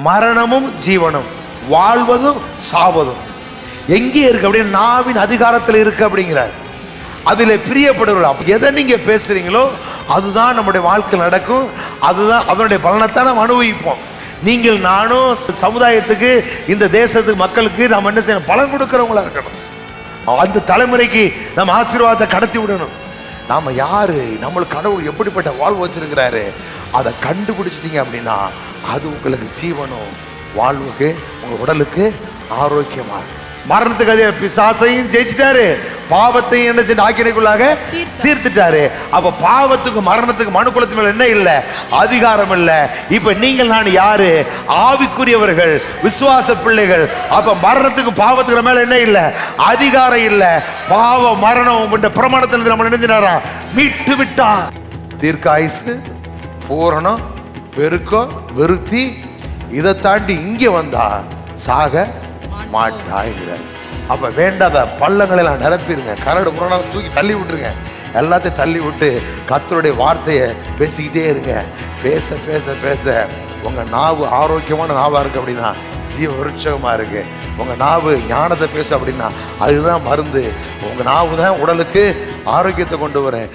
மரணமும் ஜீவனும், வாழ்வதும் சாவதும் எங்கே இருக்கு அப்படின்னு நாவின் அதிகாரத்தில் இருக்கு அப்படிங்கிறார். அதில் பிரியப்படுவர்கள். அப்போ எதை நீங்கள் பேசுகிறீங்களோ அதுதான் நம்முடைய வாழ்க்கை நடக்கும். அதுதான் அதனுடைய பலனைத்தான் நம்ம அனுபவிப்போம். நீங்கள் நானும் சமுதாயத்துக்கு, இந்த தேசத்துக்கு, மக்களுக்கு நாம் என்ன செய்யணும்? பலன் கொடுக்குறவங்களா இருக்கணும். அந்த தலைமுறைக்கு நம்ம ஆசீர்வாதத்தை கடத்தி விடணும். நாம் யார், நம்மளுக்கு கடவுள் எப்படிப்பட்ட வாழ்வு வச்சிருக்கிறாரு, அதை கண்டுபிடிச்சிட்டிங்க அப்படின்னா அது உங்களுக்கு ஜீவனும் வாழ்வுக்கு, உங்கள் உடலுக்கு ஆரோக்கியமாக. மரணத்துக்கு அதே பிசாசையும் ஜெயிச்சிட்டாரு, பாவத்தையும் என்ன செய்ய ஆக்கினைக்குள்ளாக தீர்த்துட்டாரு. அப்ப பாவத்துக்கு மரணத்துக்கு மனுக்குலத்து மேல என்ன இல்லை? அதிகாரம் இல்லை. இப்ப நீங்கள் நான் யாரு? ஆவிக்குரியவர்கள், விசுவாச பிள்ளைகள். அப்ப மரணத்துக்கு பாவத்துக்கு மேல என்ன இல்லை? அதிகாரம் இல்லை. பாவ மரணம் என்ற பிரமாணத்தில் நம்ம நினைஞ்சினாரா மீட்டு விட்டார். தீர்க்காயுசு, பூரணம், பெருக்கம், விருத்தி, இதை தாண்டி இங்கே வந்தா சாக மாட்டாய்கிறார். அப்ப வேண்டாத பள்ளங்களெல்லாம் நிரப்பிடுங்க, கரடு முரணா தூக்கி தள்ளி விட்டுருங்க. எல்லாத்தையும் தள்ளி விட்டு கர்த்தருடைய வார்த்தையை பேசிக்கிட்டே இருங்க. பேச பேச பேச உங்க நாவு ஆரோக்கியமான நாவா இருக்கு அப்படின்னா ஜீவ விருட்சகமா இருக்கு. உங்க நாவு ஞானத்தை பேச அப்படின்னா அதுதான் மருந்து. உங்க நாவு தான் உடலுக்கு ஆரோக்கியத்தை கொண்டு வரும்.